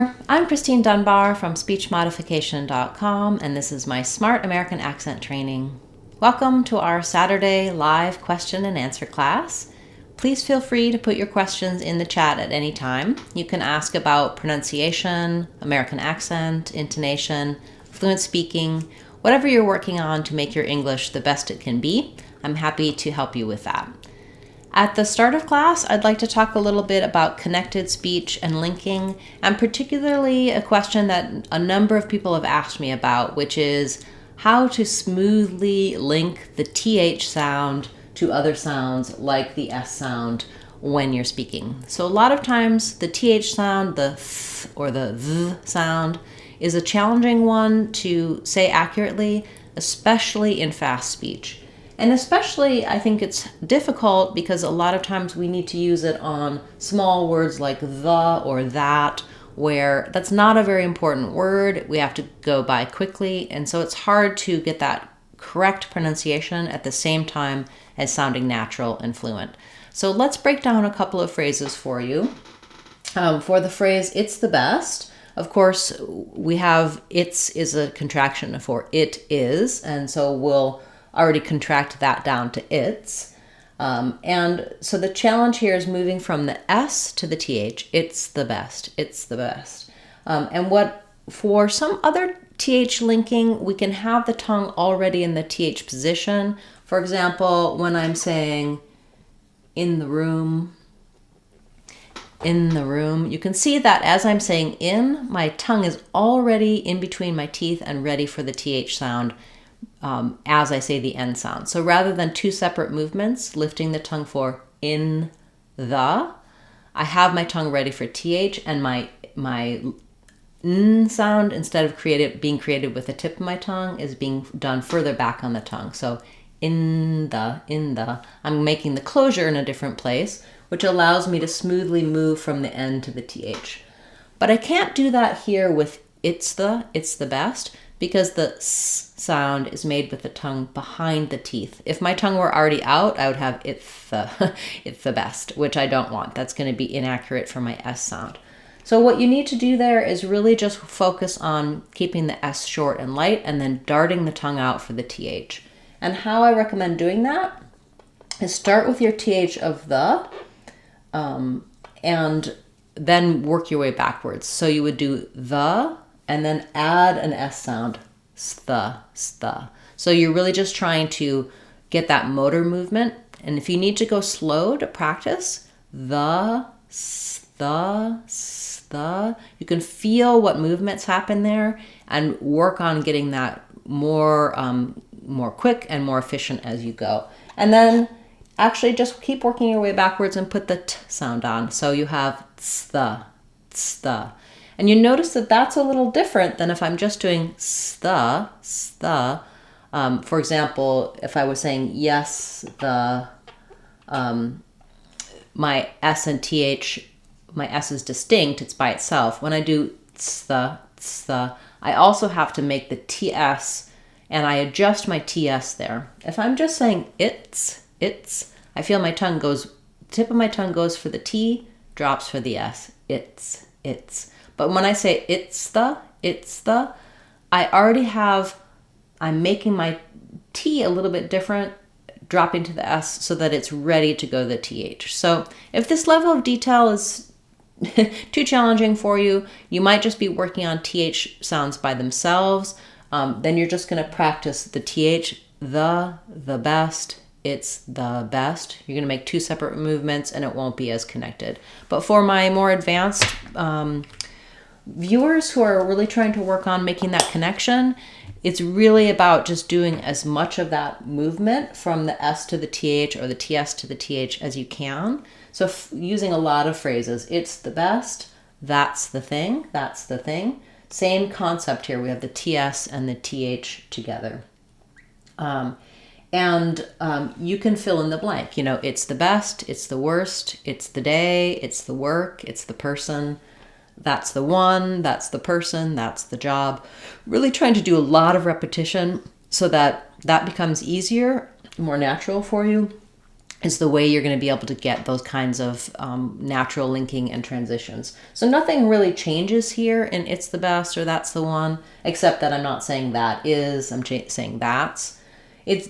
I'm Christine Dunbar from speechmodification.com, and this is my Smart American Accent training. Welcome to our Saturday live question and answer class. Please feel free to put your questions in the chat at any time. You can ask about pronunciation, American accent, intonation, fluent speaking, whatever you're working on to make your English the best it can be. I'm happy to help you with that. At the start of class, I'd like to talk a little bit about connected speech and linking, and particularly a question that a number of people have asked me about, which is how to smoothly link the TH sound to other sounds like the S sound when you're speaking. So a lot of times the TH sound, the th or the th sound, is a challenging one to say accurately, especially in fast speech. And especially, I think it's difficult because a lot of times we need to use it on small words like the or that, where that's not a very important word. We have to go by quickly. And so it's hard to get that correct pronunciation at the same time as sounding natural and fluent. So let's break down a couple of phrases for you. For the phrase, it's the best, of course, we have it's is a contraction for it is. And so we'll already contract that down to its. And so the challenge here is moving from the S to the TH. It's the best. It's the best. And what for some other TH linking, we can have the tongue already in the TH position. For example, when I'm saying in the room, you can see that as I'm saying in, my tongue is already in between my teeth and ready for the TH sound as I say the N sound. So rather than two separate movements, lifting the tongue for in the, I have my tongue ready for TH, and my N sound, instead of being created with the tip of my tongue, is being done further back on the tongue. So in the, I'm making the closure in a different place, which allows me to smoothly move from the N to the TH. But I can't do that here with it's the best, because the S sound is made with the tongue behind the teeth. If my tongue were already out, I would have it's the best, which I don't want. That's going to be inaccurate for my S sound. So what you need to do there is really just focus on keeping the S short and light and then darting the tongue out for the TH. And how I recommend doing that is start with your TH of the and then work your way backwards. So you would do the and then add an S sound, st. So you're really just trying to get that motor movement. And if you need to go slow to practice, the, you can feel what movements happen there and work on getting that more quick and more efficient as you go. And then actually just keep working your way backwards and put the t sound on. So you have st. And you notice that that's a little different than if I'm just doing st. For example, if I was saying yes, my S and TH, my S is distinct, it's by itself. When I do st, I also have to make the TS, and I adjust my TS there. If I'm just saying it's, I feel my tongue goes, tip of my tongue goes for the T, drops for the S, it's. But when I say it's the, I already have, I'm making my T a little bit different, dropping to the S so that it's ready to go to the TH. So if this level of detail is too challenging for you, you might just be working on TH sounds by themselves. Then you're just going to practice the TH, the best, it's the best. You're going to make two separate movements and it won't be as connected. But for my more advanced viewers who are really trying to work on making that connection, it's really about just doing as much of that movement from the S to the TH or the TS to the TH as you can. So using a lot of phrases, it's the best, that's the thing. Same concept here. We have the TS and the TH together. You can fill in the blank. You know, it's the best, it's the worst, it's the day, it's the work, it's the person. That's the one, that's the person, that's the job. Really trying to do a lot of repetition so that becomes easier, more natural for you. is the way you're going to be able to get those kinds of natural linking and transitions. So nothing really changes here in it's the best or that's the one, except that I'm not saying that is, I'm saying that's.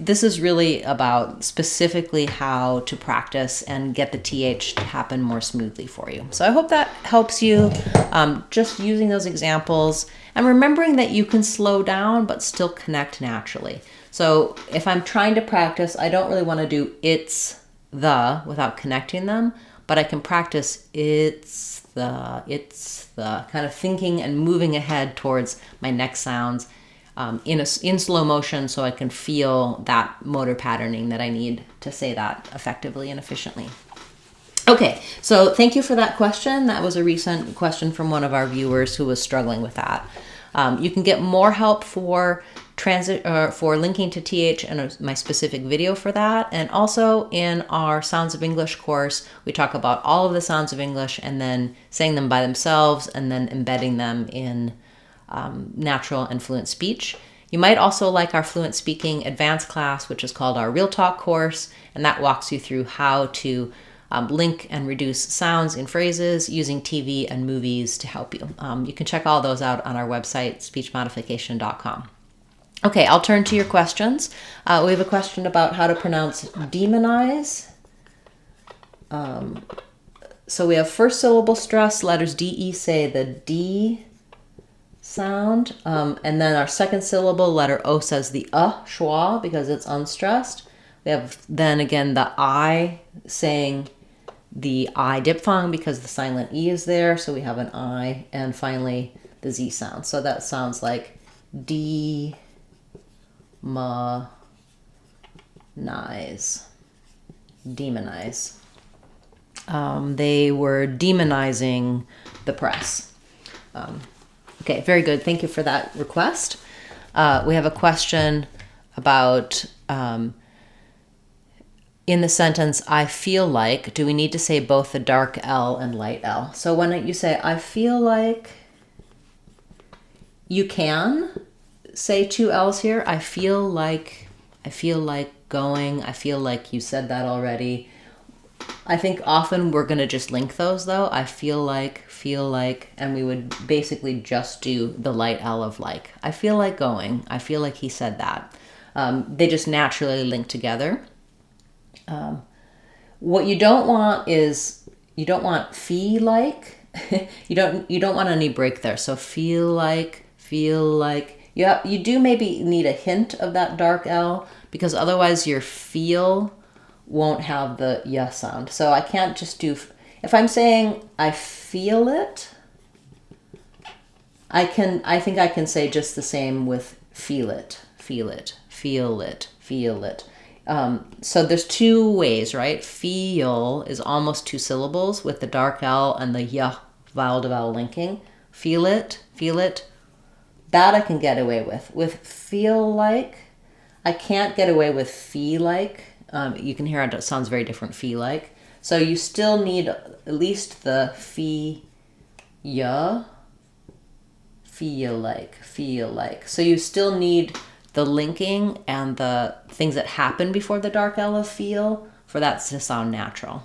This is really about specifically how to practice and get the TH to happen more smoothly for you. So I hope that helps you, just using those examples and remembering that you can slow down but still connect naturally. So if I'm trying to practice, I don't really want to do it's the without connecting them, but I can practice it's the, kind of thinking and moving ahead towards my next sounds in slow motion, so I can feel that motor patterning that I need to say that effectively and efficiently. Okay, so thank you for that question. That was a recent question from one of our viewers who was struggling with that. You can get more help for linking to TH in my specific video for that. And also in our Sounds of English course, we talk about all of the sounds of English and then saying them by themselves and then embedding them in natural and fluent speech. You might also like our Fluent Speaking Advanced class, which is called our Real Talk course, and that walks you through how to link and reduce sounds in phrases using TV and movies to help you. You can check all those out on our website, speechmodification.com. Okay, I'll turn to your questions. We have a question about how to pronounce demonize. So we have first syllable stress, letters D, E say the D sound. And then our second syllable, letter O says the schwa because it's unstressed. We have then again the I saying the I diphthong because the silent E is there. So we have an I, and finally the Z sound. So that sounds like D, ma, nize, demonize. They were demonizing the press. Okay, very good. Thank you for that request. We have a question about in the sentence, I feel like, do we need to say both the dark L and light L? So when you say, I feel like, you can say two L's here. I feel like going. I feel like you said that already. I think often we're going to just link those though. I feel like, and we would basically just do the light L of like. I feel like going. I feel like he said that. They just naturally link together. What you don't want is, you don't want feel like. you don't want any break there. So feel like. You do maybe need a hint of that dark L because otherwise your feel won't have the yeah sound. So I can't just do, if I'm saying I feel it, I think I can say just the same with feel it. So there's two ways, right? Feel is almost two syllables with the dark L and the yeah vowel to vowel linking. Feel it. That I can get away with. With feel like, I can't get away with feel like. You can hear it sounds very different, feel like. So you still need at least the feel like. So you still need the linking and the things that happen before the dark L of feel for that to sound natural.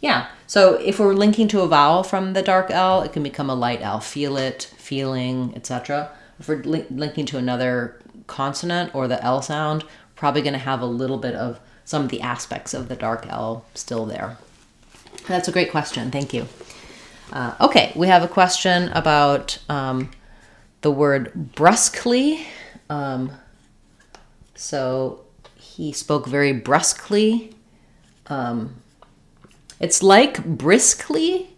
Yeah, so if we're linking to a vowel from the dark L, it can become a light L, feel it, feeling, etc. If we're linking to another consonant or the L sound, probably going to have a little bit of some of the aspects of the dark L still there. That's a great question. Thank you. Okay, we have a question about the word brusquely. So he spoke very brusquely. It's like briskly,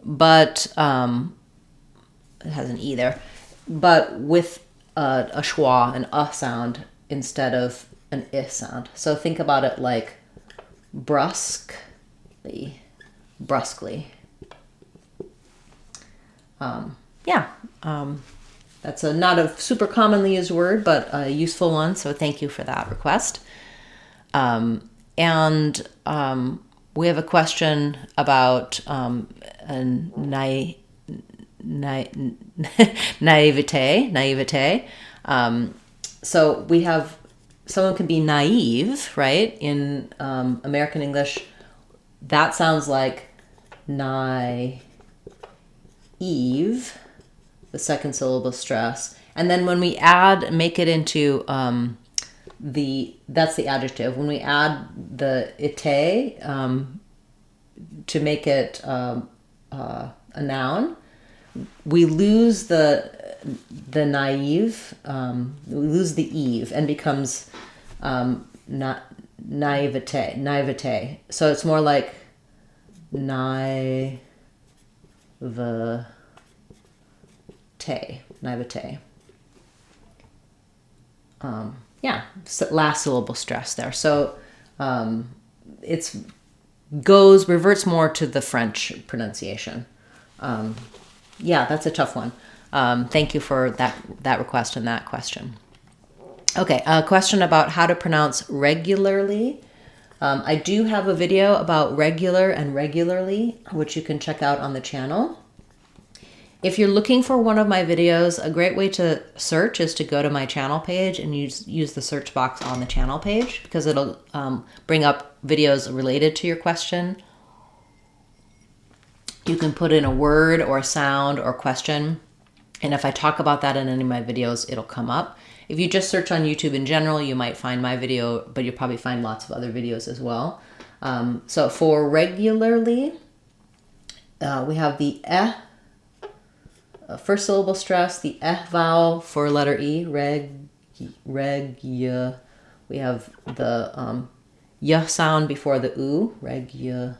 but it has an E there, but with a schwa, an sound instead of an I sound. So think about it like brusquely. That's not a super commonly used word, but a useful one. So thank you for that request. We have a question about naïveté. So we have someone can be naive, right? In American English, that sounds like naive, the second syllable stress. And then when we make it into that's the adjective. When we add the ite to make it a noun, we lose the naive, we lose the eve, and becomes naivete. So it's more like naivete. Yeah, last syllable stress there. So it's reverts more to the French pronunciation. Yeah, that's a tough one. Thank you for that request and that question. Okay, a question about how to pronounce regularly. I do have a video about regular and regularly, which you can check out on the channel. If you're looking for one of my videos, a great way to search is to go to my channel page and use the search box on the channel page, because it'll bring up videos related to your question. You can put in a word or a sound or question, and if I talk about that in any of my videos, it'll come up. If you just search on YouTube in general, you might find my video, but you'll probably find lots of other videos as well. So for regularly, we have the first syllable stress, the vowel for letter E, reg-ya. We have the y sound before the oo, regularly.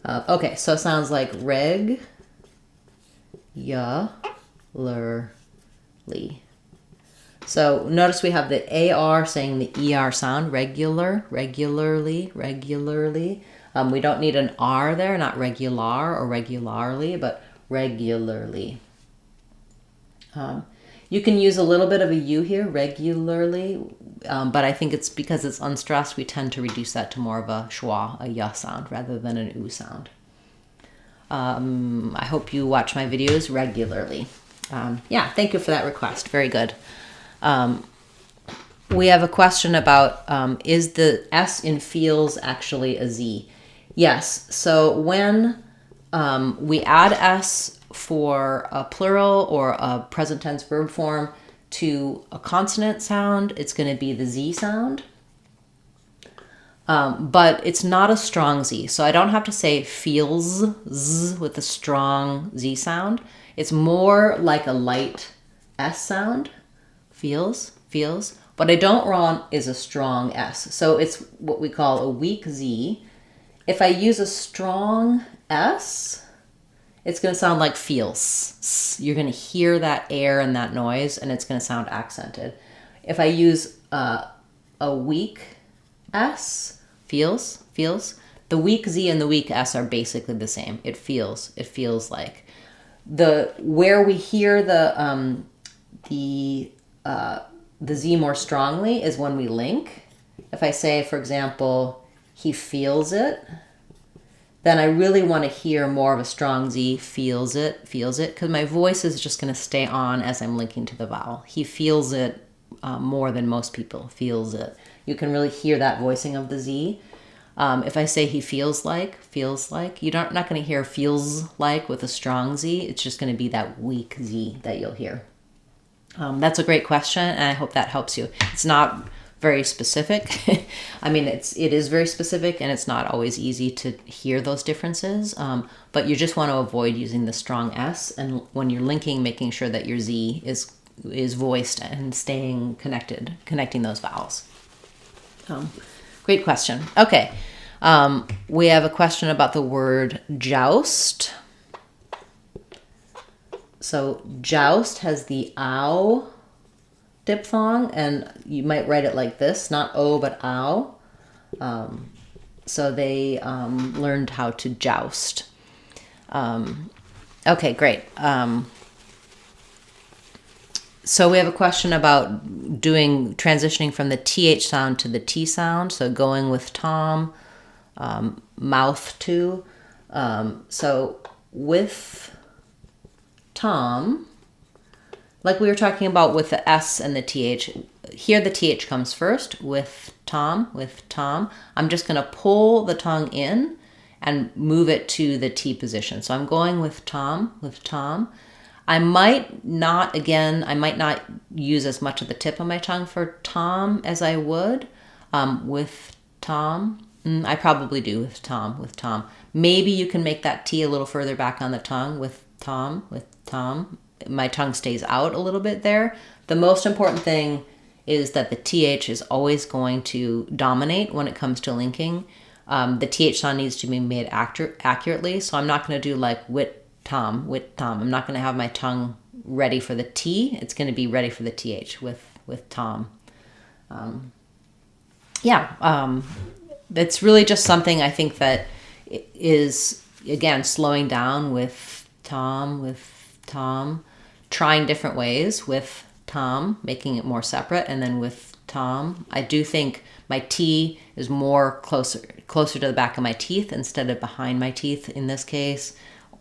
Okay, so it sounds like regularly. So notice we have the AR saying the ER sound, regularly. We don't need an R there, not regular or regularly, but regularly. You can use a little bit of a U here, regularly, but I think it's because it's unstressed, we tend to reduce that to more of a schwa, a ya sound, rather than an oo sound. I hope you watch my videos regularly. Yeah, thank you for that request. Very good. We have a question about, is the S in feels actually a Z? Yes, so when we add S for a plural or a present tense verb form to a consonant sound, it's going to be the Z sound. But it's not a strong Z. So I don't have to say feels Z with a strong Z sound. It's more like a light S sound, feels. But I don't want is a strong S. So it's what we call a weak Z. If I use a strong S, it's going to sound like feels. You're going to hear that air and that noise, and it's going to sound accented. If I use a weak S, feels, the weak Z and the weak S are basically the same. It feels like. Where we hear the Z more strongly is when we link. If I say, for example, he feels it, then I really want to hear more of a strong Z, feels it, because my voice is just going to stay on as I'm linking to the vowel. He feels it more than most people, feels it. You can really hear that voicing of the Z. If I say he feels like, you're not going to hear feels like with a strong Z. It's just going to be that weak Z that you'll hear. That's a great question, and I hope that helps you. It's not very specific. I mean, it is very specific, and it's not always easy to hear those differences, but you just want to avoid using the strong S, and when you're linking, making sure that your Z is voiced and staying connecting those vowels. Great question. Okay, we have a question about the word joust. So joust has the ow diphthong, and you might write it like this, not o but ow. So they learned how to joust. Okay, great. So we have a question about transitioning from the TH sound to the T sound. So going with Tom, mouth to. So with Tom, like we were talking about with the S and the TH, here the TH comes first with Tom, I'm just going to pull the tongue in and move it to the T position. So I'm going with Tom. I might not use as much of the tip of my tongue for Tom as I would with Tom. I probably do with Tom. Maybe you can make that T a little further back on the tongue with Tom. My tongue stays out a little bit there. The most important thing is that the TH is always going to dominate when it comes to linking. The TH sound needs to be made accurately, so I'm not going to do like wit Tom. I'm not going to have my tongue ready for the T. It's going to be ready for the TH with Tom. That's really just something I think that is, again, slowing down with Tom, trying different ways with Tom, making it more separate, and then with Tom. I do think my T is more closer to the back of my teeth instead of behind my teeth in this case,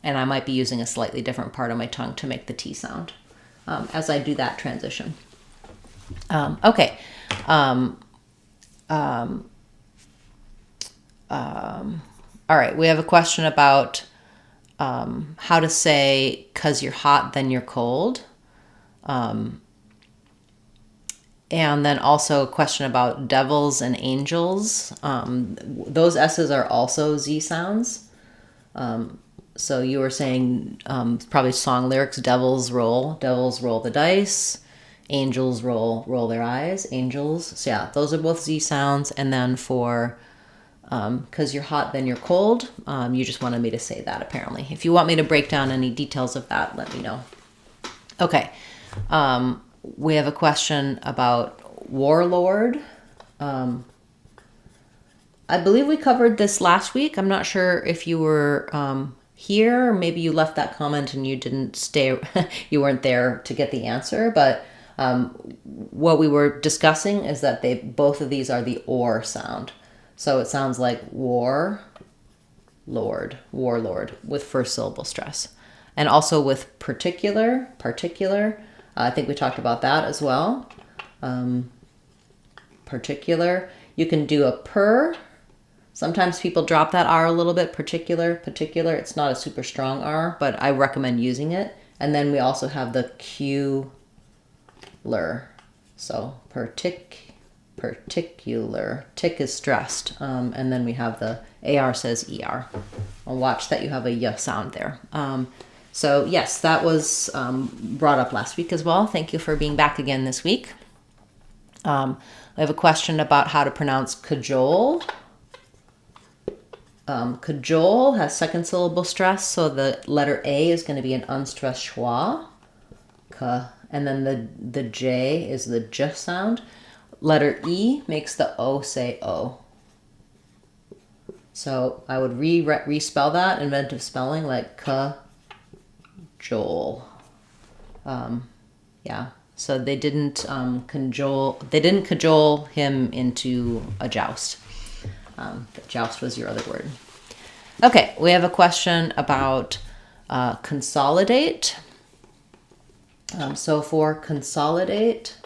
and I might be using a slightly different part of my tongue to make the T sound as I do that transition. Okay. All right, we have a question about how to say "'cause you're hot, then you're cold." And then also a question about devils and angels. Those S's are also Z sounds. So you were saying probably song lyrics, devils roll the dice, angels roll their eyes, angels. So yeah, those are both Z sounds. And then for "'cause you're hot, then you're cold," you just wanted me to say that apparently. If you want me to break down any details of that, let me know. Okay. We have a question about Warlord. I believe we covered this last week. I'm not sure if you were here, or maybe you left that comment and you didn't stay, you weren't there to get the answer, but what we were discussing is that both of these are the or sound. So it sounds like warlord with first syllable stress. And also with particular, I think we talked about that as well. Particular, you can do a per. Sometimes people drop that R a little bit, particular. It's not a super strong R, but I recommend using it. And then we also have the Q-ler. So particular, tick is stressed. And then we have the AR says ER. I'll watch that you have a Y sound there. So yes, that was brought up last week as well. Thank you for being back again this week. I have a question about how to pronounce cajole. Cajole has second syllable stress, so the letter A is going to be an unstressed schwa. And then the J is the J sound. Letter E makes the O say O. So I would respell that, inventive spelling, like Cajole. So they didn't cajole him into a joust. Joust was your other word. Okay, we have a question about consolidate. So for consolidate,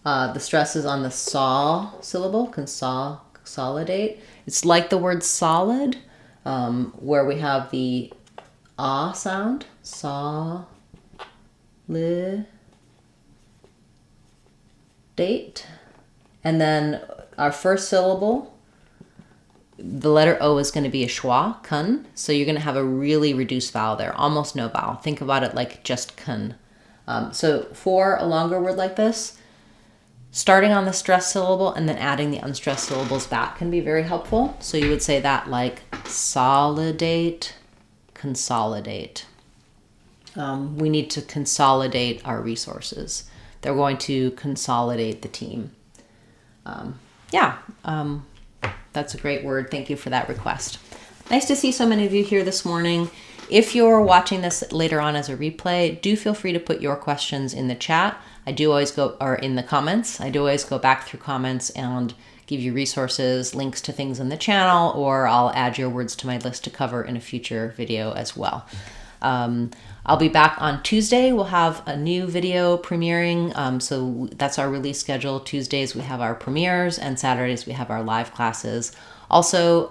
the stress is on the saw syllable, consolidate. It's like the word solid, where we have the ah sound, date. And then our first syllable, the letter O is going to be a schwa, kun. So you're going to have a really reduced vowel there, almost no vowel. Think about it like just kun. So for a longer word like this, starting on the stressed syllable and then adding the unstressed syllables back can be very helpful. So you would say that like solidate, consolidate. We need to consolidate our resources. They're going to consolidate the team. That's a great word. Thank you for that request. Nice to see so many of you here this morning. If you're watching this later on as a replay, do feel free to put your questions in the chat. In the comments. I do always go back through comments and give you resources, links to things in the channel, or I'll add your words to my list to cover in a future video as well. I'll be back on Tuesday. We'll have a new video premiering. So that's our release schedule. Tuesdays we have our premieres, and Saturdays we have our live classes. Also,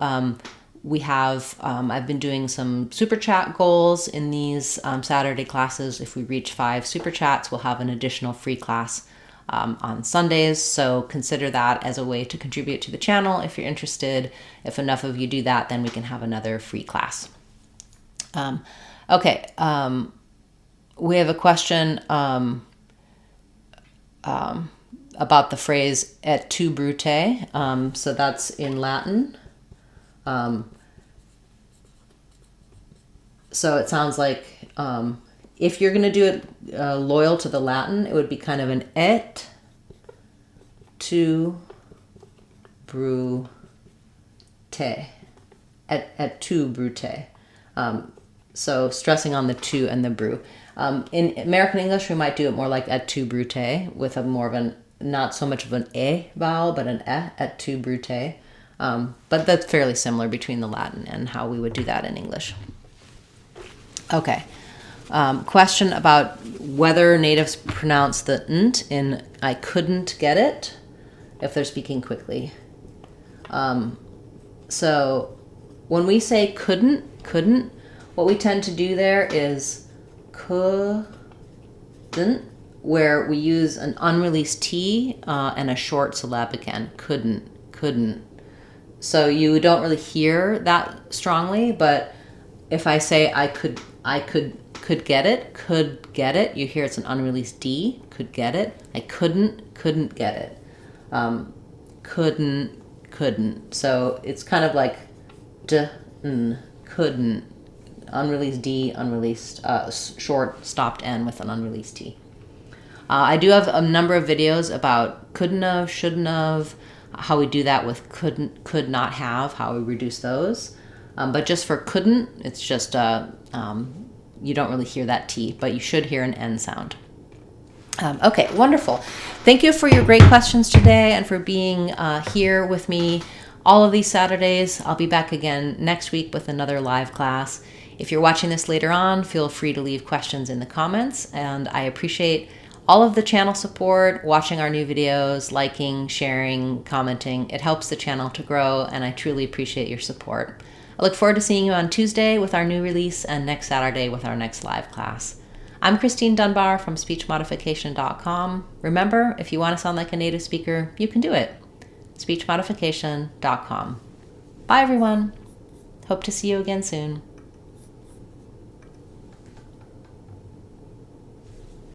we have, I've been doing some super chat goals in these Saturday classes. If we reach 5 super chats, we'll have an additional free class on Sundays. So consider that as a way to contribute to the channel if you're interested. If enough of you do that, then we can have another free class. Okay, we have a question about the phrase et tu brute. So that's in Latin. So it sounds like if you're going to do it loyal to the Latin, it would be kind of an et tu brute. Et tu brute. So stressing on the tu and the bru. In American English, we might do it more like et tu brute with a more of an, not so much of an e vowel, but an et tu brute. But that's fairly similar between the Latin and how we would do that in English. Okay. Question about whether natives pronounce the nt in I couldn't get it if they're speaking quickly. So when we say couldn't, what we tend to do there is couldn't, where we use an unreleased T and a short syllabic N. Couldn't. So you don't really hear that strongly, but if I say I could get it, you hear it's an unreleased D, could get it. I couldn't get it. Couldn't. So it's kind of like couldn't. Unreleased D, unreleased short stopped N with an unreleased T. I do have a number of videos about couldn't have, shouldn't have, how we do that with could not have, how we reduce those. But just for couldn't, it's just you don't really hear that T, but you should hear an N sound. Okay, wonderful. Thank you for your great questions today and for being here with me all of these Saturdays. I'll be back again next week with another live class. If you're watching this later on, feel free to leave questions in the comments, and I appreciate all of the channel support, watching our new videos, liking, sharing, commenting. It helps the channel to grow, and I truly appreciate your support. I look forward to seeing you on Tuesday with our new release and next Saturday with our next live class. I'm Christine Dunbar from speechmodification.com. Remember, if you want to sound like a native speaker, you can do it. speechmodification.com. Bye, everyone. Hope to see you again soon.